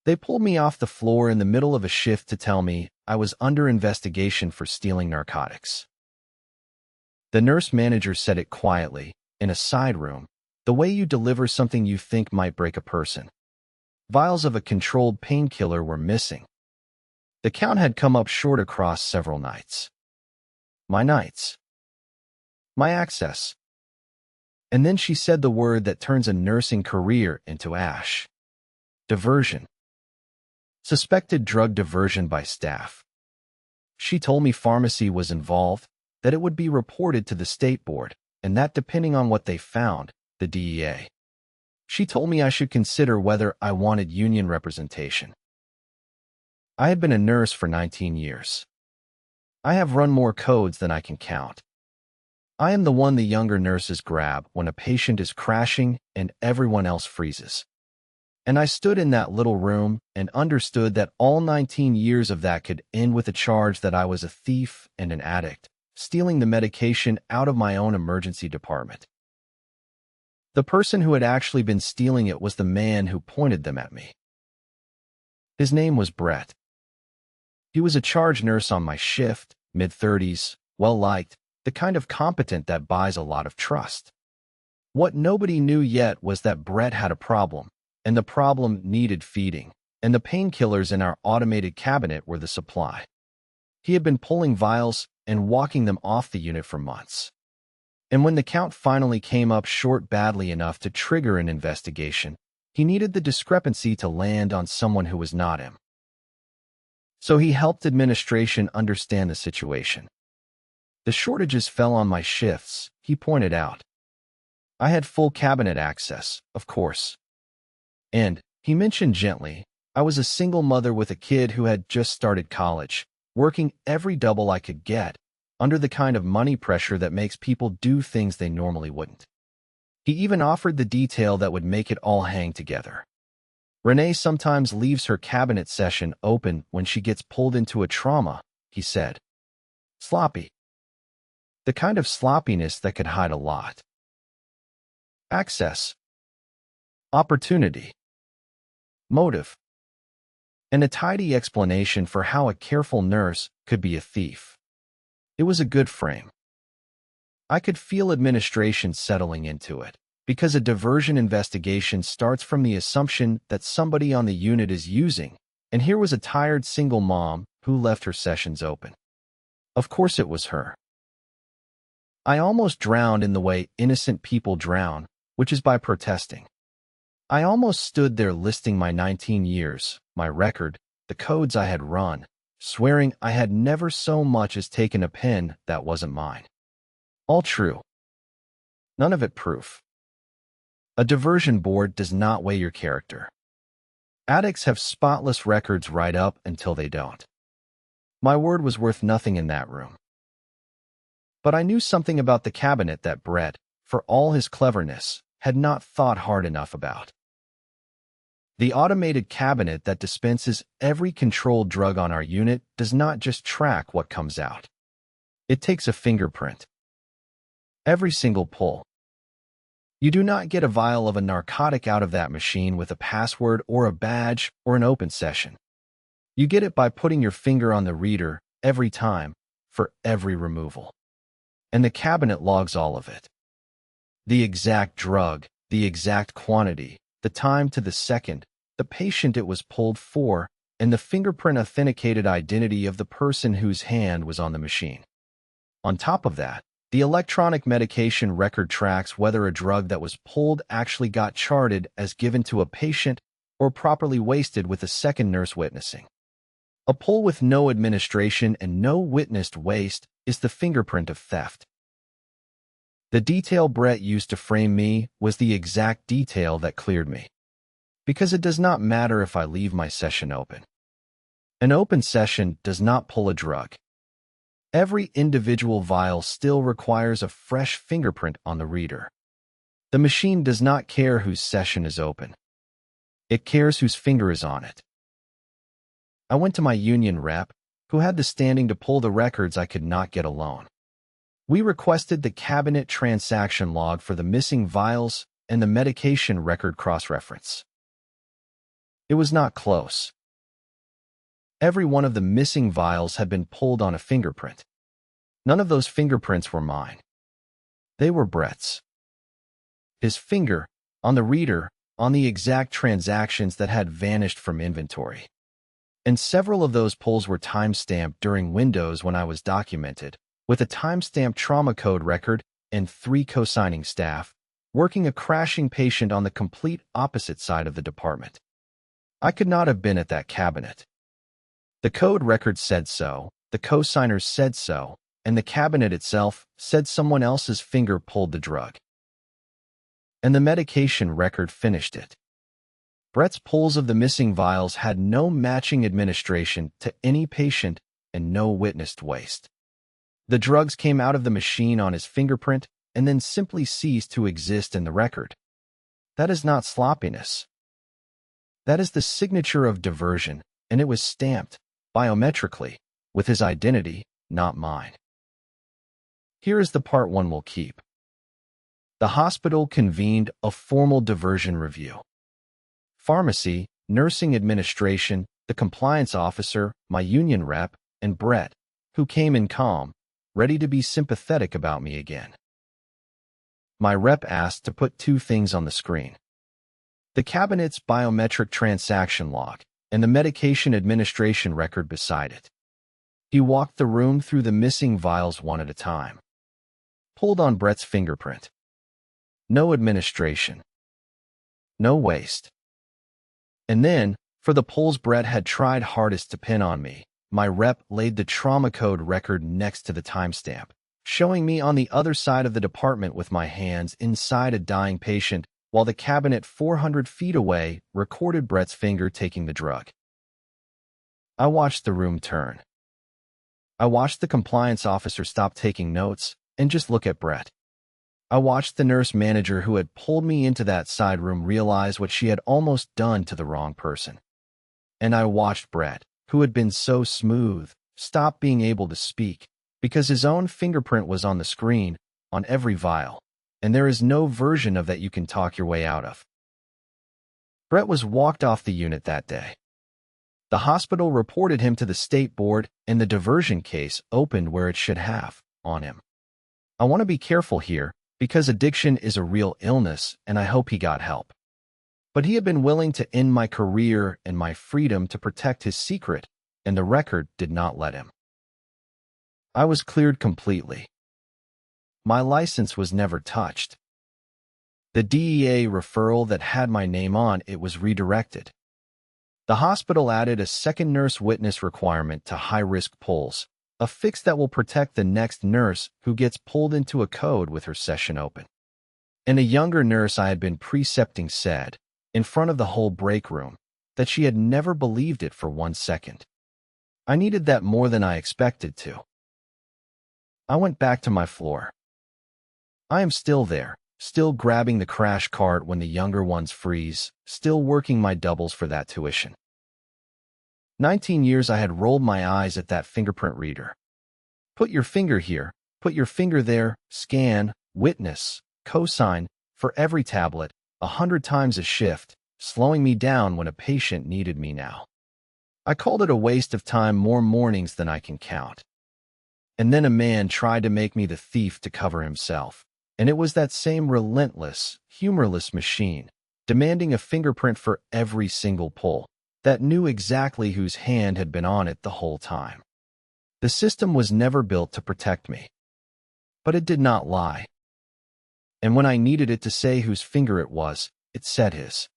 They pulled me off the floor in the middle of a shift to tell me I was under investigation for stealing narcotics. The nurse manager said it quietly, in a side room, the way you deliver something you think might break a person. Vials of a controlled painkiller were missing. The count had come up short across several nights. My nights. My access. And then she said the word that turns a nursing career into ash. Diversion. Suspected drug diversion by staff. She told me pharmacy was involved, that it would be reported to the state board, and that depending on what they found, the DEA. She told me I should consider whether I wanted union representation. I had been a nurse for 19 years. I have run more codes than I can count. I am the one the younger nurses grab when a patient is crashing and everyone else freezes. And I stood in that little room and understood that all 19 years of that could end with a charge that I was a thief and an addict, stealing the medication out of my own emergency department. The person who had actually been stealing it was the man who pointed them at me. His name was Brett. He was a charge nurse on my shift, mid-30s, well-liked, the kind of competent that buys a lot of trust. What nobody knew yet was that Brett had a problem, and the problem needed feeding, and the painkillers in our automated cabinet were the supply. He had been pulling vials and walking them off the unit for months. And when the count finally came up short badly enough to trigger an investigation, he needed the discrepancy to land on someone who was not him. So he helped administration understand the situation. The shortages fell on my shifts, he pointed out. I had full cabinet access, of course. And, he mentioned gently, I was a single mother with a kid who had just started college, working every double I could get, under the kind of money pressure that makes people do things they normally wouldn't. He even offered the detail that would make it all hang together. Renee sometimes leaves her cabinet session open when she gets pulled into a trauma, he said. Sloppy. The kind of sloppiness that could hide a lot. Access. Opportunity. Motive. And a tidy explanation for how a careful nurse could be a thief. It was a good frame. I could feel administration settling into it, because a diversion investigation starts from the assumption that somebody on the unit is using, and here was a tired single mom who left her sessions open. Of course it was her. I almost drowned in the way innocent people drown, which is by protesting. I almost stood there listing my 19 years, my record, the codes I had run, swearing I had never so much as taken a pen that wasn't mine. All true. None of it proof. A diversion board does not weigh your character. Addicts have spotless records right up until they don't. My word was worth nothing in that room. But I knew something about the cabinet that Brett, for all his cleverness, had not thought hard enough about. The automated cabinet that dispenses every controlled drug on our unit does not just track what comes out. It takes a fingerprint. Every single pull. You do not get a vial of a narcotic out of that machine with a password or a badge or an open session. You get it by putting your finger on the reader every time, for every removal. And the cabinet logs all of it. The exact drug, the exact quantity, the time to the second, the patient it was pulled for, and the fingerprint-authenticated identity of the person whose hand was on the machine. On top of that, the electronic medication record tracks whether a drug that was pulled actually got charted as given to a patient or properly wasted with a second nurse witnessing. A pull with no administration and no witnessed waste is the fingerprint of theft. The detail Brett used to frame me was the exact detail that cleared me. Because it does not matter if I leave my session open. An open session does not pull a drug. Every individual vial still requires a fresh fingerprint on the reader. The machine does not care whose session is open. It cares whose finger is on it. I went to my union rep, who had the standing to pull the records I could not get alone. We requested the cabinet transaction log for the missing vials and the medication record cross-reference. It was not close. Every one of the missing vials had been pulled on a fingerprint. None of those fingerprints were mine. They were Brett's. His finger, on the reader, on the exact transactions that had vanished from inventory. And several of those pulls were time-stamped during windows when I was documented, with a time-stamped trauma code record and 3 co-signing staff, working a crashing patient on the complete opposite side of the department. I could not have been at that cabinet. The code record said so, the co-signers said so, and the cabinet itself said someone else's finger pulled the drug. And the medication record finished it. Brett's pulls of the missing vials had no matching administration to any patient and no witnessed waste. The drugs came out of the machine on his fingerprint and then simply ceased to exist in the record. That is not sloppiness. That is the signature of diversion, and it was stamped, biometrically, with his identity, not mine. Here is the part one will keep. The hospital convened a formal diversion review. Pharmacy, nursing administration, the compliance officer, my union rep, and Brett, who came in calm, ready to be sympathetic about me again. My rep asked to put 2 things on the screen. The cabinet's biometric transaction log and the medication administration record beside it. He walked the room through the missing vials one at a time. Pulled on Brett's fingerprint. No administration. No waste. And then, for the pulls Brett had tried hardest to pin on me, my rep laid the trauma code record next to the timestamp, showing me on the other side of the department with my hands inside a dying patient, while the cabinet 400 feet away recorded Brett's finger taking the drug. I watched the room turn. I watched the compliance officer stop taking notes and just look at Brett. I watched the nurse manager who had pulled me into that side room realize what she had almost done to the wrong person. And I watched Brett, who had been so smooth, stop being able to speak, because his own fingerprint was on the screen, on every vial, and there is no version of that you can talk your way out of. Brett was walked off the unit that day. The hospital reported him to the state board, and the diversion case opened where it should have, on him. I want to be careful here, because addiction is a real illness, and I hope he got help. But he had been willing to end my career and my freedom to protect his secret, and the record did not let him. I was cleared completely. My license was never touched. The DEA referral that had my name on it was redirected. The hospital added a second nurse witness requirement to high-risk pulls, a fix that will protect the next nurse who gets pulled into a code with her session open. And a younger nurse I had been precepting said, in front of the whole break room, that she had never believed it for 1 second. I needed that more than I expected to. I went back to my floor. I am still there, still grabbing the crash cart when the younger ones freeze, still working my doubles for that tuition. 19 years I had rolled my eyes at that fingerprint reader. Put your finger here, put your finger there, scan, witness, cosign, for every tablet, 100 times a shift, slowing me down when a patient needed me now. I called it a waste of time more mornings than I can count. And then a man tried to make me the thief to cover himself, and it was that same relentless, humorless machine, demanding a fingerprint for every single pull, that knew exactly whose hand had been on it the whole time. The system was never built to protect me. But it did not lie. And when I needed it to say whose finger it was, it said his.